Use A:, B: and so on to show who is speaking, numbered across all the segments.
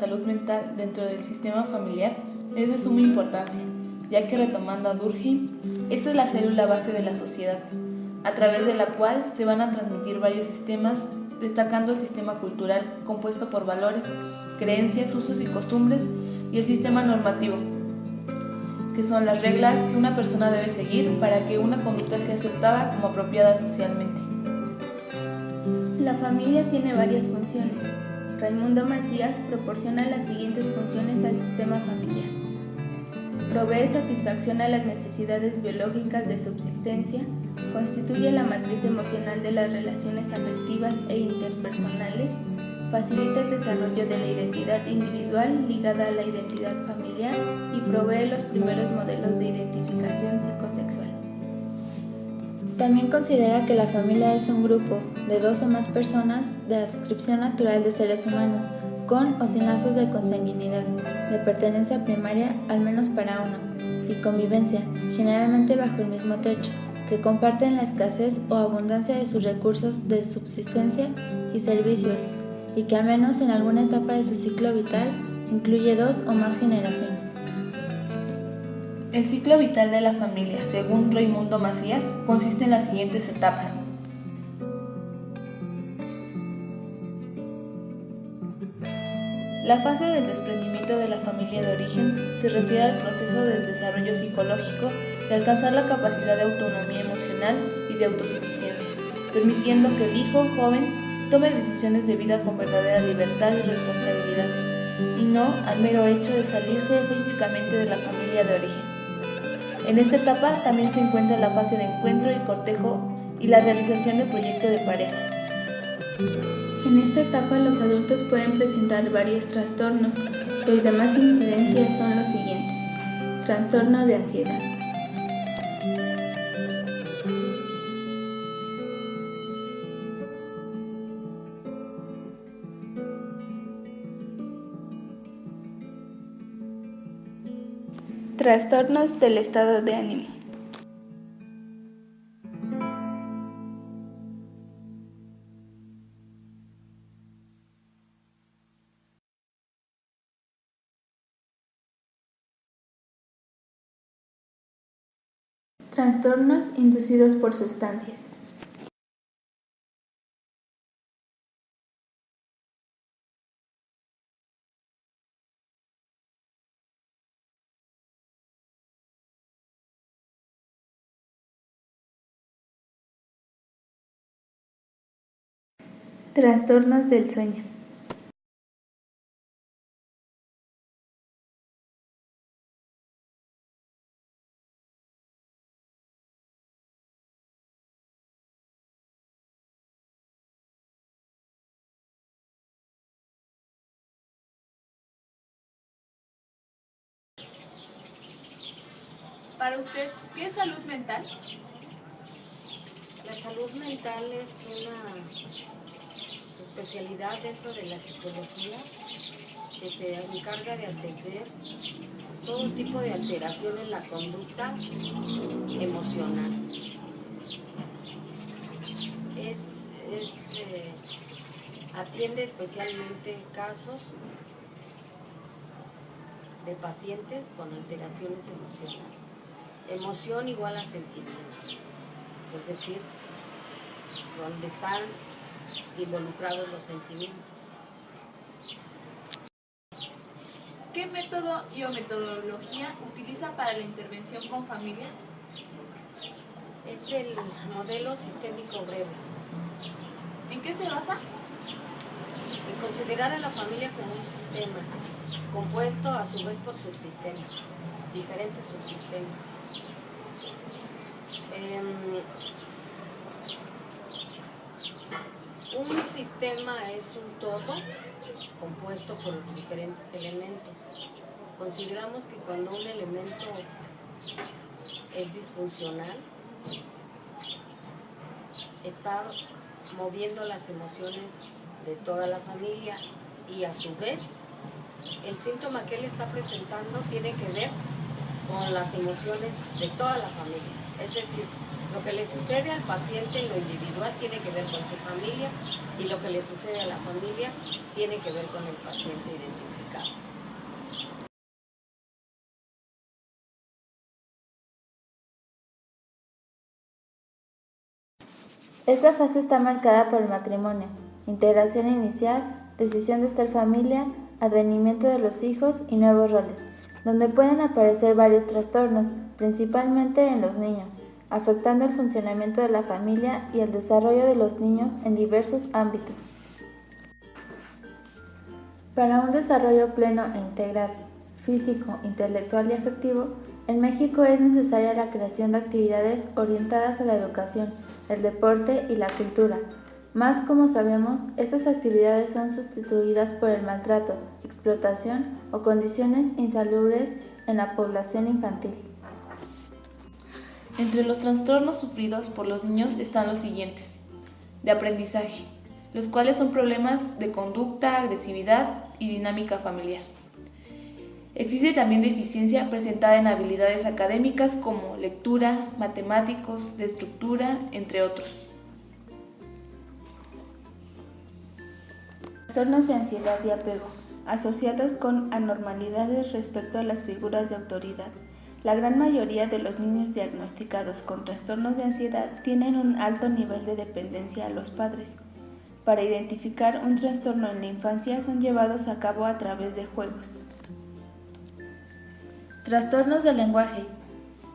A: salud mental dentro del sistema familiar es de suma importancia, ya que retomando a Durkheim, esta es la célula base de la sociedad, a través de la cual se van a transmitir varios sistemas, destacando el sistema cultural compuesto por valores, creencias, usos y costumbres, y el sistema normativo, que son las reglas que una persona debe seguir para que una conducta sea aceptada como apropiada socialmente.
B: La familia tiene varias funciones. Raimundo Macías proporciona las siguientes funciones al sistema familiar. Provee satisfacción a las necesidades biológicas de subsistencia, constituye la matriz emocional de las relaciones afectivas e interpersonales, facilita el desarrollo de la identidad individual ligada a la identidad familiar y provee los primeros modelos de identificación psicosexual. También considera que la familia es un grupo de dos o más personas de adscripción natural de seres humanos, con o sin lazos de consanguinidad, de pertenencia primaria al menos para uno, y convivencia, generalmente bajo el mismo techo, que comparten la escasez o abundancia de sus recursos de subsistencia y servicios, y que al menos en alguna etapa de su ciclo vital incluye dos o más generaciones.
A: El ciclo vital de la familia, según Raimundo Macías, consiste en las siguientes etapas. La fase del desprendimiento de la familia de origen se refiere al proceso del desarrollo psicológico de alcanzar la capacidad de autonomía emocional y de autosuficiencia, permitiendo que el hijo joven tome decisiones de vida con verdadera libertad y responsabilidad, y no al mero hecho de salirse físicamente de la familia de origen. En esta etapa también se encuentra la fase de encuentro y cortejo y la realización del proyecto de pareja.
B: En esta etapa los adultos pueden presentar varios trastornos. Los de más incidencia son los siguientes. Trastorno de ansiedad. Trastornos del estado de ánimo. Trastornos inducidos por sustancias. Trastornos del sueño.
A: Para usted, ¿qué es salud mental?
C: La salud mental es una especialidad dentro de la psicología que se encarga de atender todo tipo de alteración en la conducta emocional. Atiende especialmente casos de pacientes con alteraciones emocionales. Emoción igual a sentimiento, es decir, donde están involucrados los sentimientos.
A: ¿Qué método y o metodología utiliza para la intervención con familias?
C: Es el modelo sistémico breve.
A: ¿En qué se basa?
C: En considerar a la familia como un sistema, compuesto a su vez por subsistemas, diferentes subsistemas. Un sistema es un todo compuesto por diferentes elementos. Consideramos que cuando un elemento es disfuncional, está moviendo las emociones de toda la familia y a su vez el síntoma que él está presentando tiene que ver con las emociones de toda la familia. Es decir, Lo que le sucede al paciente en lo individual tiene que ver con su familia y lo que le sucede a la familia tiene que ver con el paciente identificado.
B: Esta fase está marcada por el matrimonio, integración inicial, decisión de ser familia, advenimiento de los hijos y nuevos roles, donde pueden aparecer varios trastornos, principalmente en los niños, afectando el funcionamiento de la familia y el desarrollo de los niños en diversos ámbitos. Para un desarrollo pleno e integral, físico, intelectual y afectivo, en México es necesaria la creación de actividades orientadas a la educación, el deporte y la cultura. Más como sabemos, estas actividades son sustituidas por el maltrato, explotación o condiciones insalubres en la población infantil.
A: Entre los trastornos sufridos por los niños están los siguientes: de aprendizaje, los cuales son problemas de conducta, agresividad y dinámica familiar. Existe también deficiencia presentada en habilidades académicas como lectura, matemáticos, de estructura, entre otros.
B: Trastornos de ansiedad y apego, asociados con anormalidades respecto a las figuras de autoridad. La gran mayoría de los niños diagnosticados con trastornos de ansiedad tienen un alto nivel de dependencia a los padres. Para identificar un trastorno en la infancia son llevados a cabo a través de juegos. Trastornos del lenguaje,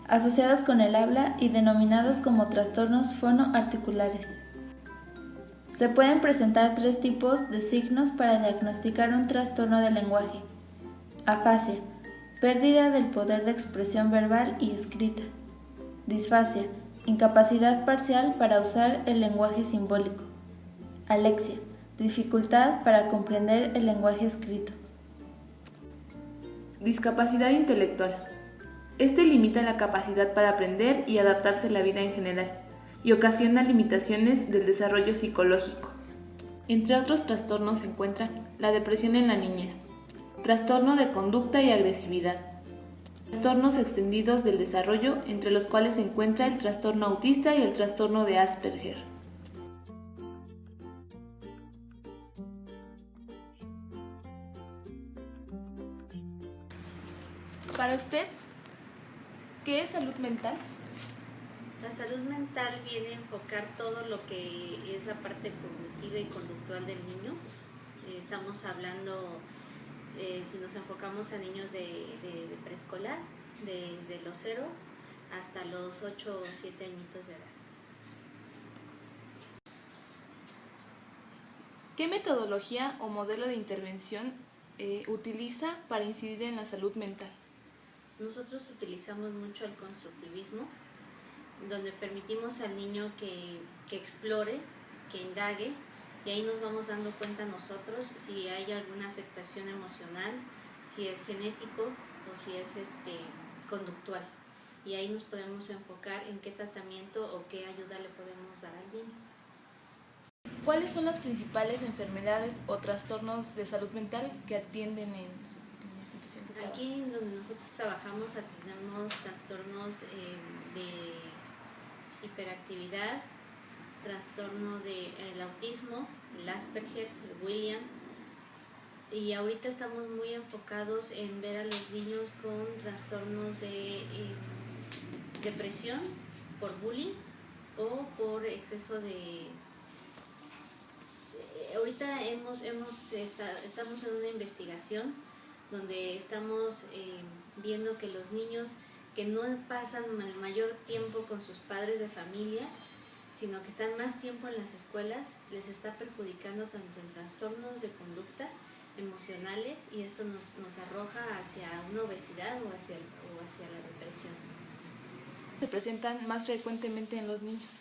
B: asociados con el habla y denominados como trastornos fonoarticulares. Se pueden presentar 3 tipos de signos para diagnosticar un trastorno del lenguaje: afasia, pérdida del poder de expresión verbal y escrita; disfasia, incapacidad parcial para usar el lenguaje simbólico; alexia, dificultad para comprender el lenguaje escrito.
A: Discapacidad intelectual. Este limita la capacidad para aprender y adaptarse a la vida en general y ocasiona limitaciones del desarrollo psicológico. Entre otros trastornos se encuentra la depresión en la niñez, trastorno de conducta y agresividad, trastornos extendidos del desarrollo, entre los cuales se encuentra el trastorno autista y el trastorno de Asperger. Para usted, ¿qué es salud mental?
D: La salud mental viene a enfocar todo lo que es la parte cognitiva y conductual del niño. Estamos hablando, si nos enfocamos a niños de preescolar, desde los 0 hasta los 8 o 7 añitos de edad.
A: ¿Qué metodología o modelo de intervención utiliza para incidir en la salud mental?
D: Nosotros utilizamos mucho el constructivismo, donde permitimos al niño que explore, que indague, y ahí nos vamos dando cuenta nosotros si hay alguna afectación emocional, si es genético o si es conductual. Y ahí nos podemos enfocar en qué tratamiento o qué ayuda le podemos dar al niño.
A: ¿Cuáles son las principales enfermedades o trastornos de salud mental que atienden en la institución que trabaja?
D: Aquí donde nosotros trabajamos atendemos trastornos de hiperactividad, trastorno del autismo, el Asperger, el William, y ahorita estamos muy enfocados en ver a los niños con trastornos de depresión por bullying o por exceso de... Ahorita estamos en una investigación donde estamos viendo que los niños que no pasan el mayor tiempo con sus padres de familia, sino que están más tiempo en las escuelas, les está perjudicando tanto en trastornos de conducta, emocionales, y esto nos arroja hacia una obesidad o hacia la depresión.
A: ¿Se presentan más frecuentemente en los niños?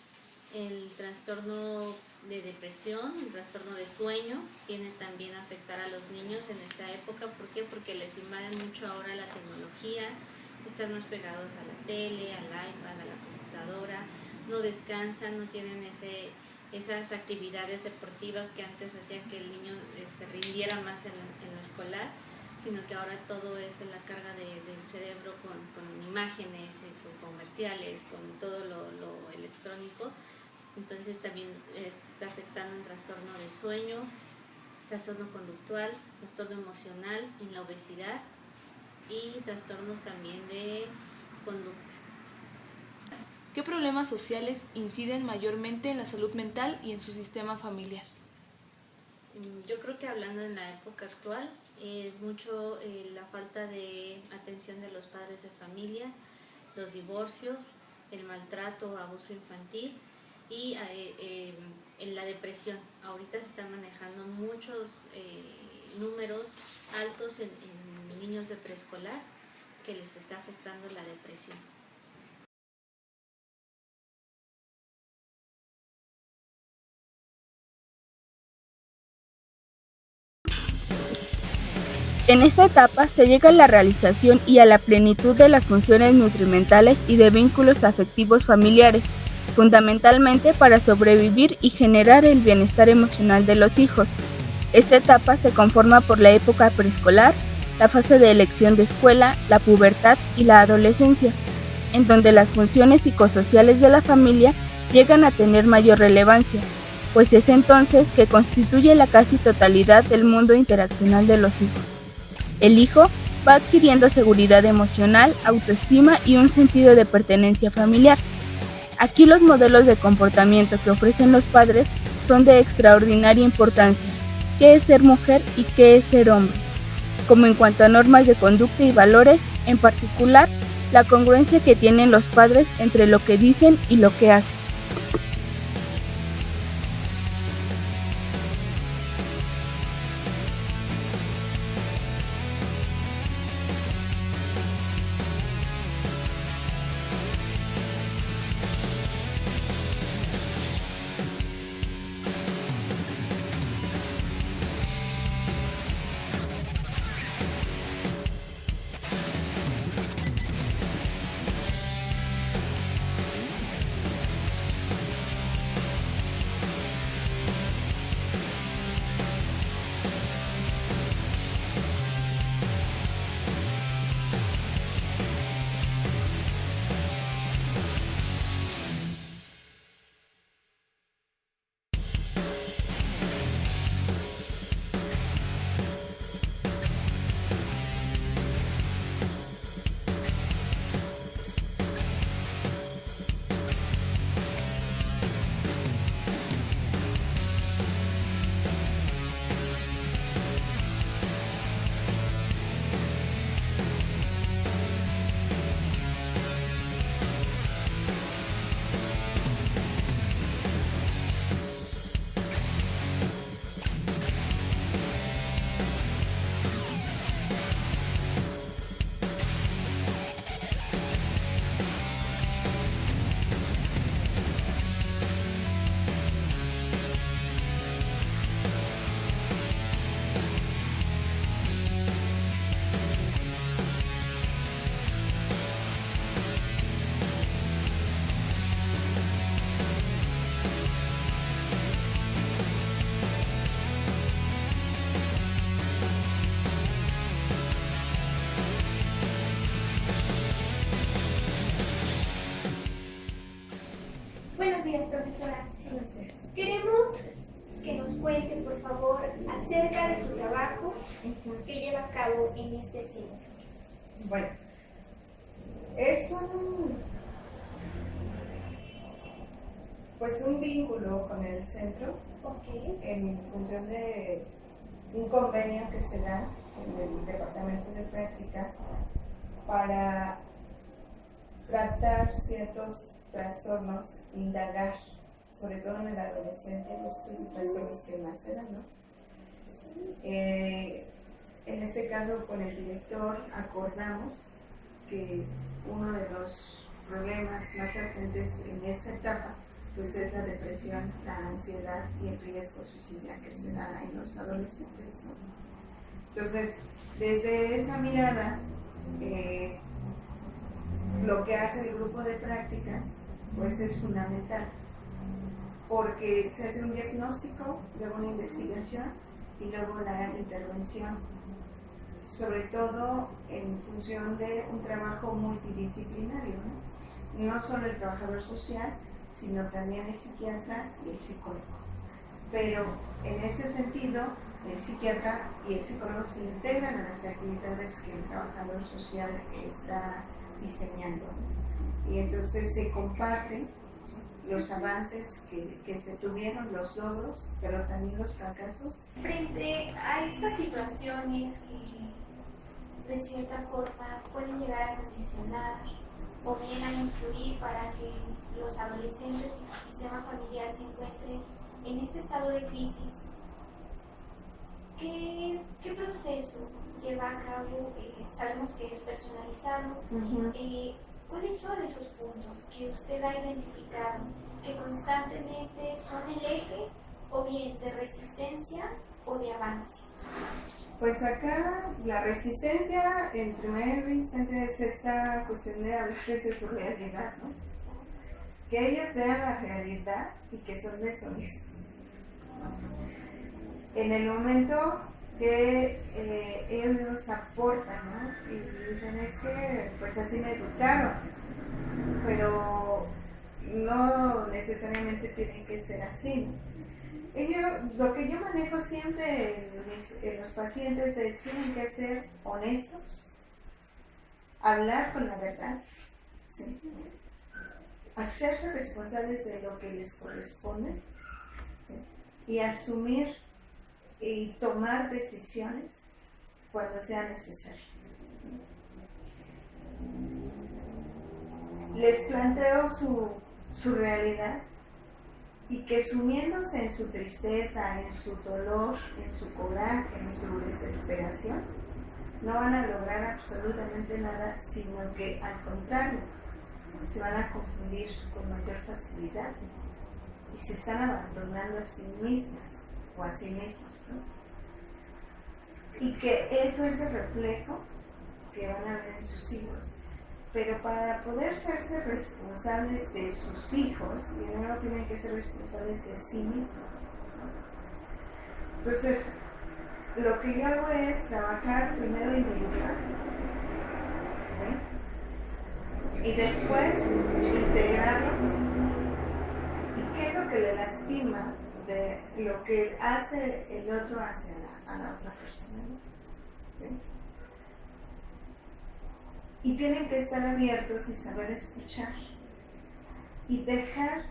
D: El trastorno de depresión, el trastorno de sueño, viene también a afectar a los niños en esta época. ¿Por qué? Porque les invaden mucho ahora la tecnología, están más pegados a la tele, al iPad, a la computadora, no descansan, no tienen esas actividades deportivas que antes hacían que el niño rindiera más en lo escolar, sino que ahora todo es en la carga del cerebro con imágenes, con comerciales, con todo lo electrónico. entonces también está afectando en trastorno del sueño, trastorno conductual, trastorno emocional, en la obesidad y trastornos también de conducta.
A: ¿Qué problemas sociales inciden mayormente en la salud mental y en su sistema familiar?
D: Yo creo que hablando en la época actual, mucho la falta de atención de los padres de familia, los divorcios, el maltrato o abuso infantil y en la depresión. Ahorita se están manejando muchos números altos en niños de preescolar que les está afectando la depresión.
B: En esta etapa se llega a la realización y a la plenitud de las funciones nutrimentales y de vínculos afectivos familiares, fundamentalmente para sobrevivir y generar el bienestar emocional de los hijos. Esta etapa se conforma por la época preescolar, la fase de elección de escuela, la pubertad y la adolescencia, en donde las funciones psicosociales de la familia llegan a tener mayor relevancia, pues es entonces que constituye la casi totalidad del mundo interaccional de los hijos. El hijo va adquiriendo seguridad emocional, autoestima y un sentido de pertenencia familiar. Aquí los modelos de comportamiento que ofrecen los padres son de extraordinaria importancia. ¿Qué es ser mujer y qué es ser hombre? Como en cuanto a normas de conducta y valores, en particular, la congruencia que tienen los padres entre lo que dicen y lo que hacen.
E: Buenos días, profesora. Queremos que nos cuente, por favor, acerca de su trabajo que lleva a cabo en este centro.
F: Bueno, es un vínculo con el centro en función de un convenio que se da en el departamento de práctica para tratar ciertos trastornos, indagar, sobre todo en el adolescente, los trastornos que más se dan, ¿no? En este caso, con el director acordamos que uno de los problemas más latentes en esta etapa pues es la depresión, la ansiedad y el riesgo suicida que se da en los adolescentes, ¿no? Entonces, desde esa mirada, lo que hace el grupo de prácticas pues es fundamental, porque se hace un diagnóstico, luego una investigación y luego la intervención, sobre todo en función de un trabajo multidisciplinario, ¿no? No solo el trabajador social, sino también el psiquiatra y el psicólogo. Pero en este sentido, el psiquiatra y el psicólogo se integran a las actividades que el trabajador social está diseñando. Y entonces se comparten los avances que se tuvieron, los logros, pero también los fracasos.
E: Frente a estas situaciones que de cierta forma pueden llegar a condicionar o bien a influir para que los adolescentes y su sistema familiar se encuentren en este estado de crisis, ¿qué proceso lleva a cabo? Sabemos que es personalizado. ¿Cuáles son esos puntos que usted ha identificado que constantemente son el eje o bien de resistencia o de avance?
F: Pues acá la resistencia, en primera instancia, es esta cuestión de hablarles de su realidad, ¿no? Que ellos vean la realidad y que son deshonestos, ¿no? En el momento que ellos nos aportan, ¿no? Y dicen, es que pues así me educaron, pero no necesariamente tienen que ser así, ¿no? Lo que yo manejo siempre en los pacientes es tienen que ser honestos, hablar con la verdad, ¿sí? Hacerse responsables de lo que les corresponde, ¿sí? Y asumir y tomar decisiones cuando sea necesario. Les planteo su realidad y que sumiéndose en su tristeza, en su dolor, en su coraje, en su desesperación, no van a lograr absolutamente nada, sino que al contrario, se van a confundir con mayor facilidad y se están abandonando a sí mismas o a sí mismos, ¿no? Y que eso es el reflejo que van a ver en sus hijos. Pero para poder serse responsables de sus hijos, primero tienen que ser responsables de sí mismos, ¿no? Entonces, lo que yo hago es trabajar primero individual, ¿sí? Y después integrarlos. ¿Y qué es lo que le lastima de lo que hace el otro hacia a la otra persona, ¿no? ¿Sí? Y tienen que estar abiertos y saber escuchar y dejar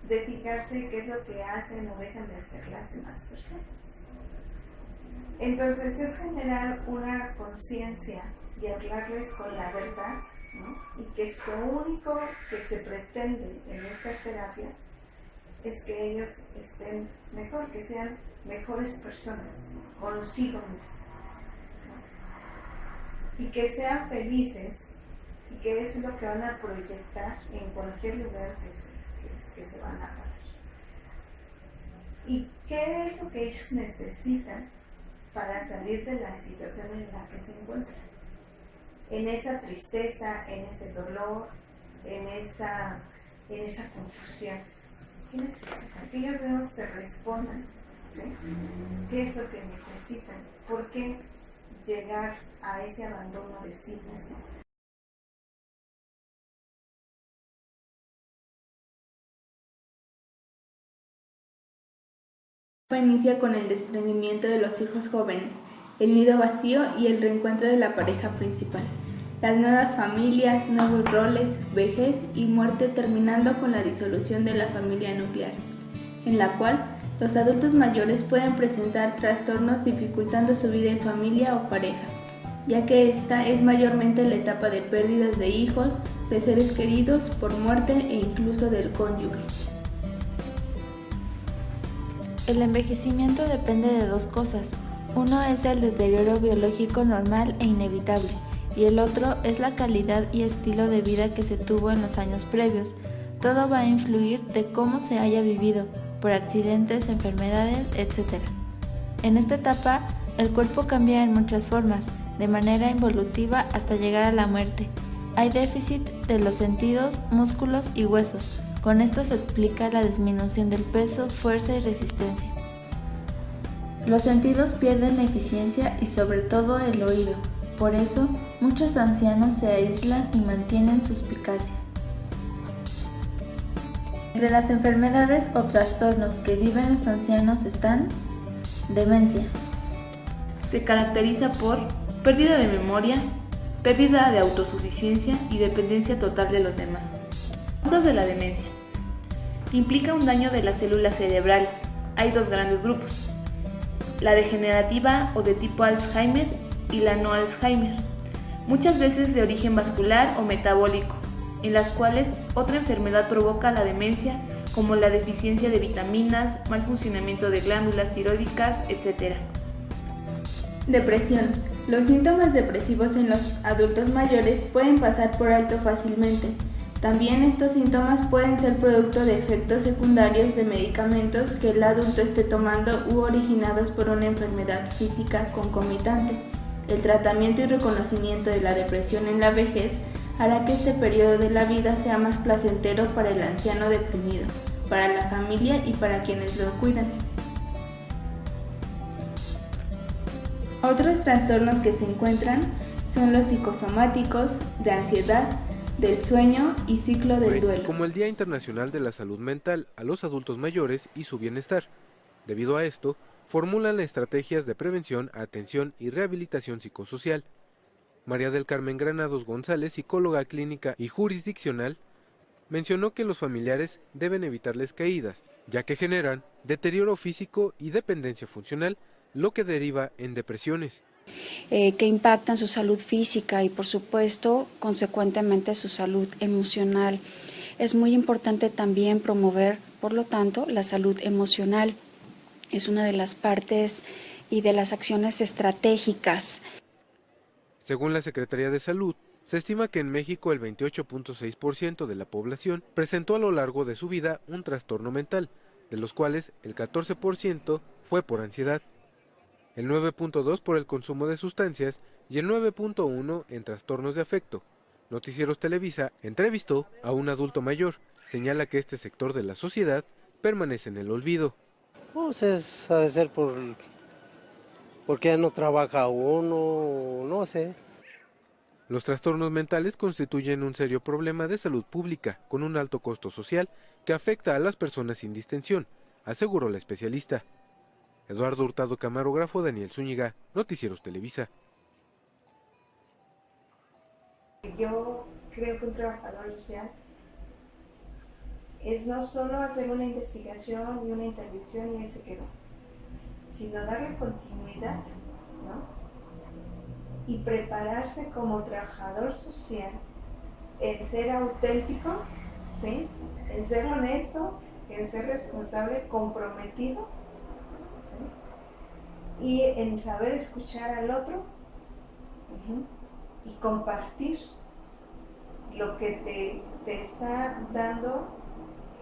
F: de fijarse qué es lo que hacen o dejan de hacer las demás personas. Entonces es generar una conciencia y hablarles con la verdad, ¿no? Y que lo único que se pretende en estas terapias es que ellos estén mejor, que sean mejores personas consigo mismos, ¿no? Y que sean felices y que eso es lo que van a proyectar en cualquier lugar que se van a parar. ¿Y qué es lo que ellos necesitan para salir de la situación en la que se encuentran? En esa tristeza, en ese dolor, en esa confusión. ¿Qué necesitan? Que ellos mismos te respondan, ¿sí? ¿Qué es lo que necesitan? ¿Por qué llegar a ese abandono de sí mismo?
B: Inicia con el desprendimiento de los hijos jóvenes, el nido vacío y el reencuentro de la pareja principal. Las nuevas familias, nuevos roles, vejez y muerte, terminando con la disolución de la familia nuclear, en la cual los adultos mayores pueden presentar trastornos dificultando su vida en familia o pareja, ya que esta es mayormente la etapa de pérdidas de hijos, de seres queridos por muerte e incluso del cónyuge.
A: El envejecimiento depende de dos cosas. Uno es el deterioro biológico normal e inevitable, y el otro es la calidad y estilo de vida que se tuvo en los años previos. Todo va a influir de cómo se haya vivido, por accidentes, enfermedades, etc. En esta etapa, el cuerpo cambia en muchas formas, de manera involutiva hasta llegar a la muerte. Hay déficit de los sentidos, músculos y huesos. Con esto se explica la disminución del peso, fuerza y resistencia. Los sentidos pierden eficiencia y sobre todo el oído. Por eso, muchos ancianos se aíslan y mantienen suspicacia.
B: Entre las enfermedades o trastornos que viven los ancianos están demencia.
A: Se caracteriza por pérdida de memoria, pérdida de autosuficiencia y dependencia total de los demás. Causas de la demencia. Implica un daño de las células cerebrales. Hay dos grandes grupos: la degenerativa o de tipo Alzheimer y la no Alzheimer, muchas veces de origen vascular o metabólico, en las cuales otra enfermedad provoca la demencia, como la deficiencia de vitaminas, mal funcionamiento de glándulas tiroides, etc.
B: Depresión. Los síntomas depresivos en los adultos mayores pueden pasar por alto fácilmente. También estos síntomas pueden ser producto de efectos secundarios de medicamentos que el adulto esté tomando u originados por una enfermedad física concomitante. El tratamiento y reconocimiento de la depresión en la vejez hará que este periodo de la vida sea más placentero para el anciano deprimido, para la familia y para quienes lo cuidan. Otros trastornos que se encuentran son los psicosomáticos, de ansiedad, del sueño y ciclo del duelo.
G: Como el Día Internacional de la Salud Mental a los adultos mayores y su bienestar. Debido a esto, formulan estrategias de prevención, atención y rehabilitación psicosocial. María del Carmen Granados González, psicóloga clínica y jurisdiccional, mencionó que los familiares deben evitarles caídas, ya que generan deterioro físico y dependencia funcional, lo que deriva en depresiones.
H: Que impactan su salud física y, por supuesto, consecuentemente su salud emocional. Es muy importante también promover, por lo tanto, la salud emocional. Es una de las partes y de las acciones estratégicas.
G: Según la Secretaría de Salud, se estima que en México el 28.6% de la población presentó a lo largo de su vida un trastorno mental, de los cuales el 14% fue por ansiedad, el 9.2% por el consumo de sustancias y el 9.1% en trastornos de afecto. Noticieros Televisa entrevistó a un adulto mayor. Señala que este sector de la sociedad permanece en el olvido.
I: Pues ha de ser porque ya no trabaja uno, no sé.
G: Los trastornos mentales constituyen un serio problema de salud pública con un alto costo social que afecta a las personas sin distensión, aseguró la especialista. Eduardo Hurtado, camarógrafo. Daniel Zúñiga, Noticieros Televisa.
F: Yo creo que un trabajador social es no solo hacer una investigación y una intervención y ahí se quedó, sino darle continuidad, ¿no? Y prepararse como trabajador social en ser auténtico, ¿sí? En ser honesto, en ser responsable, comprometido, ¿sí? Y en saber escuchar al otro y compartir lo que te está dando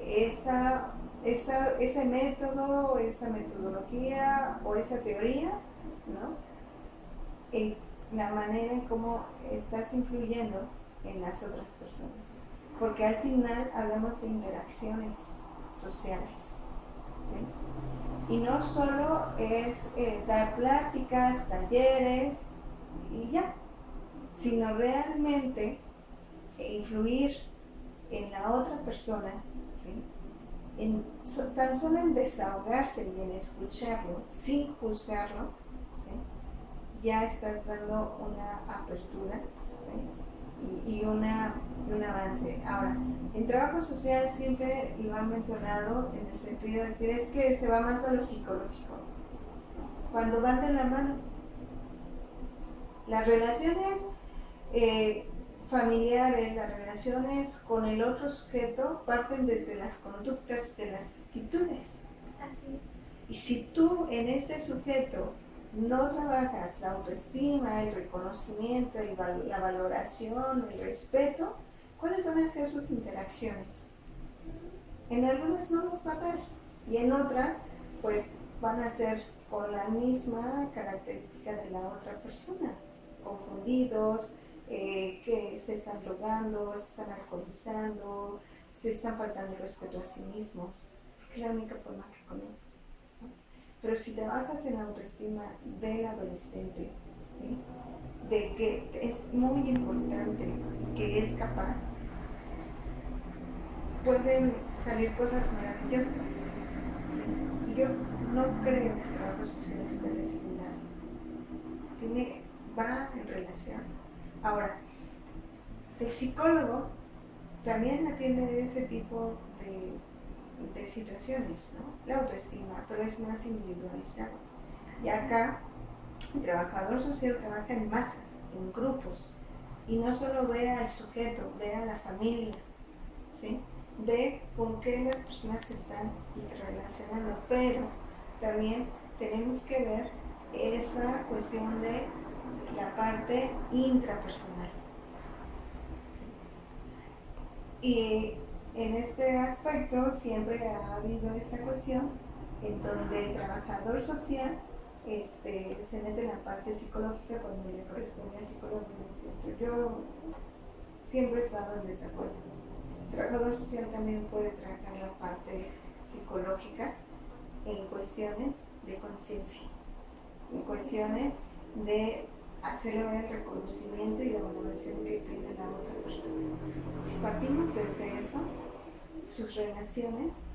F: ese método, esa metodología o esa teoría, ¿no? En la manera en cómo estás influyendo en las otras personas. Porque al final hablamos de interacciones sociales, ¿sí? Y no solo es dar pláticas, talleres y ya, sino realmente influir en la otra persona, ¿sí? Tan solo en desahogarse y en escucharlo sin juzgarlo, ¿sí? Ya estás dando una apertura, ¿sí? y un avance. Ahora, en trabajo social siempre lo han mencionado en el sentido de decir, es que se va más a lo psicológico, cuando van de la mano. Las relaciones familiares, las relaciones con el otro sujeto parten desde las conductas, de las actitudes.
E: Así.
F: Y si tú en este sujeto no trabajas la autoestima, el reconocimiento, la valoración, el respeto, ¿cuáles van a ser sus interacciones? En algunas no las va a ver y en otras pues van a ser con la misma característica de la otra persona, confundidos, que se están drogando, se están alcoholizando, se están faltando el respeto a sí mismos, porque es la única forma que conoces, ¿no? Pero si trabajas en la autoestima del adolescente, ¿sí? De que es muy importante, que es capaz, pueden salir cosas maravillosas. ¿Sí? Y yo no creo que el trabajo social esté destinado. Va en relación. Ahora, el psicólogo también atiende ese tipo de situaciones, ¿no? La autoestima, pero es más individualizado. Y acá, el trabajador social trabaja en masas, en grupos, y no solo ve al sujeto, ve a la familia, ¿sí? Ve con qué las personas se están interrelacionando, pero también tenemos que ver esa cuestión de la parte intrapersonal. ¿Sí? Y en este aspecto siempre ha habido esta cuestión en donde el trabajador social se mete en la parte psicológica cuando le corresponde al psicólogo. Yo siempre he estado en desacuerdo. El trabajador social también puede trabajar la parte psicológica en cuestiones de conciencia, en cuestiones de hacerle ver el reconocimiento y la valoración que tiene la otra persona. Si partimos desde eso, sus relaciones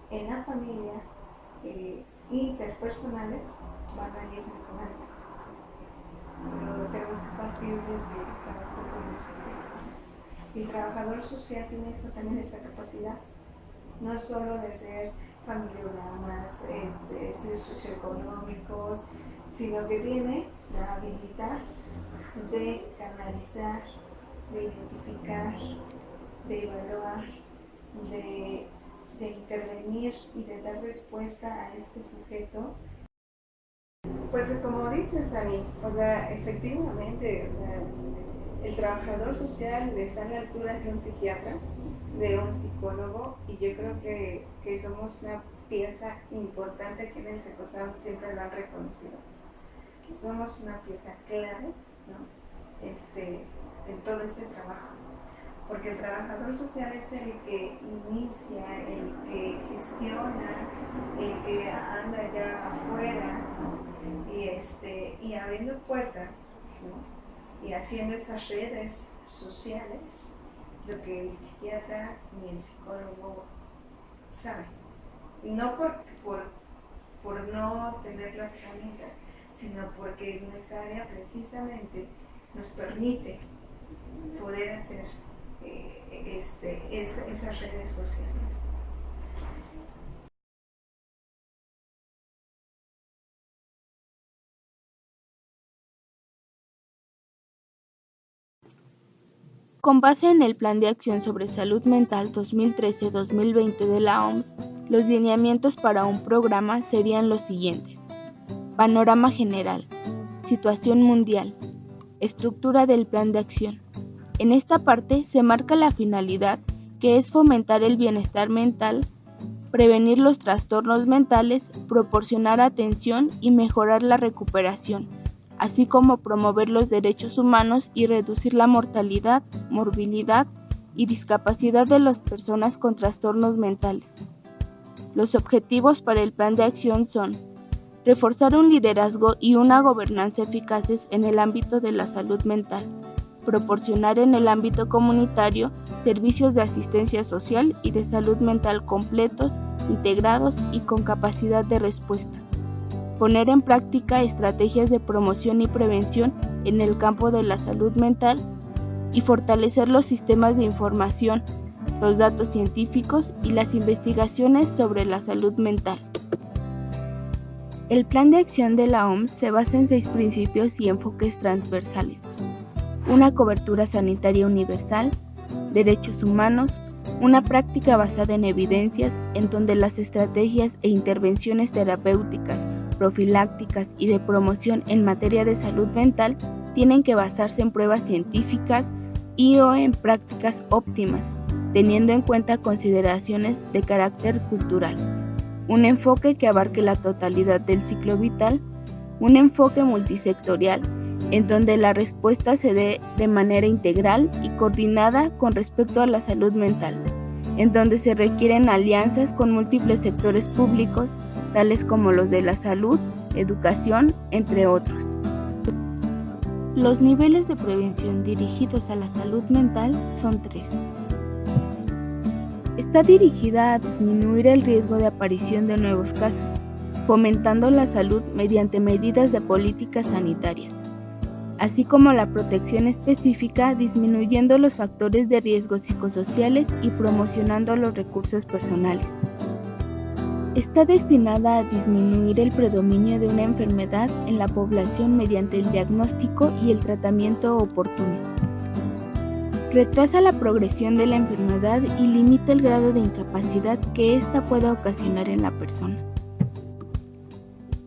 F: en la familia interpersonales van a ir mejorando. Pero tenemos que partir desde el trabajo con el sujeto. El trabajador social tiene también esa capacidad, no solo de hacer familiogramas, estudios socioeconómicos, sino que tiene la habilidad de canalizar, de identificar, de evaluar, de intervenir y de dar respuesta a este sujeto. Pues como dices, Ani, o sea, efectivamente, o sea, el trabajador social está a la altura de un psiquiatra, de un psicólogo, y yo creo que somos una pieza importante aquí en el CECOSAM, siempre lo han reconocido. Somos una pieza clave, ¿no? En todo este trabajo. Porque el trabajador social es el que inicia, el que gestiona, el que anda allá afuera, ¿no? Y abriendo puertas, ¿no? Y haciendo esas redes sociales, lo que el psiquiatra ni el psicólogo saben. No por no tener las herramientas, sino porque nuestra área precisamente nos permite poder hacer esas redes sociales.
B: Con base en el Plan de Acción sobre Salud Mental 2013-2020 de la OMS, los lineamientos para un programa serían los siguientes. Panorama general. Situación mundial. Estructura del Plan de Acción. En esta parte se marca la finalidad, que es fomentar el bienestar mental, prevenir los trastornos mentales, proporcionar atención y mejorar la recuperación, así como promover los derechos humanos y reducir la mortalidad, morbilidad y discapacidad de las personas con trastornos mentales. Los objetivos para el plan de acción son reforzar un liderazgo y una gobernanza eficaces en el ámbito de la salud mental, proporcionar en el ámbito comunitario servicios de asistencia social y de salud mental completos, integrados y con capacidad de respuesta. Poner en práctica estrategias de promoción y prevención en el campo de la salud mental y fortalecer los sistemas de información, los datos científicos y las investigaciones sobre la salud mental. El plan de acción de la OMS se basa en 6 principios y enfoques transversales: una cobertura sanitaria universal, derechos humanos, una práctica basada en evidencias en donde las estrategias e intervenciones terapéuticas, profilácticas y de promoción en materia de salud mental tienen que basarse en pruebas científicas y/o en prácticas óptimas, teniendo en cuenta consideraciones de carácter cultural. Un enfoque que abarque la totalidad del ciclo vital, un enfoque multisectorial, en donde la respuesta se dé de manera integral y coordinada con respecto a la salud mental, en donde se requieren alianzas con múltiples sectores públicos, tales como los de la salud, educación, entre otros. Los niveles de prevención dirigidos a la salud mental son 3. Está dirigida a disminuir el riesgo de aparición de nuevos casos, fomentando la salud mediante medidas de políticas sanitarias, así como la protección específica, disminuyendo los factores de riesgo psicosociales y promocionando los recursos personales. Está destinada a disminuir el predominio de una enfermedad en la población mediante el diagnóstico y el tratamiento oportuno. Retrasa la progresión de la enfermedad y limita el grado de incapacidad que ésta pueda ocasionar en la persona.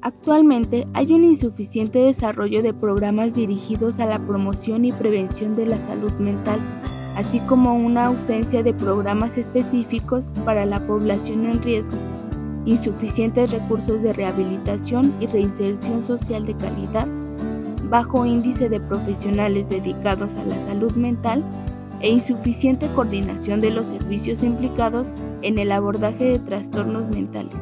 B: Actualmente hay un insuficiente desarrollo de programas dirigidos a la promoción y prevención de la salud mental, así como una ausencia de programas específicos para la población en riesgo, insuficientes recursos de rehabilitación y reinserción social de calidad, bajo índice de profesionales dedicados a la salud mental e insuficiente coordinación de los servicios implicados en el abordaje de trastornos mentales.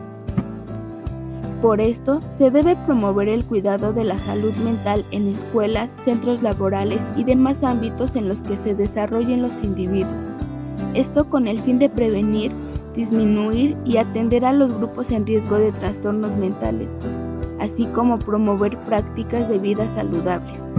B: Por esto, se debe promover el cuidado de la salud mental en escuelas, centros laborales y demás ámbitos en los que se desarrollen los individuos. Esto con el fin de prevenir, disminuir y atender a los grupos en riesgo de trastornos mentales, así como promover prácticas de vida saludables.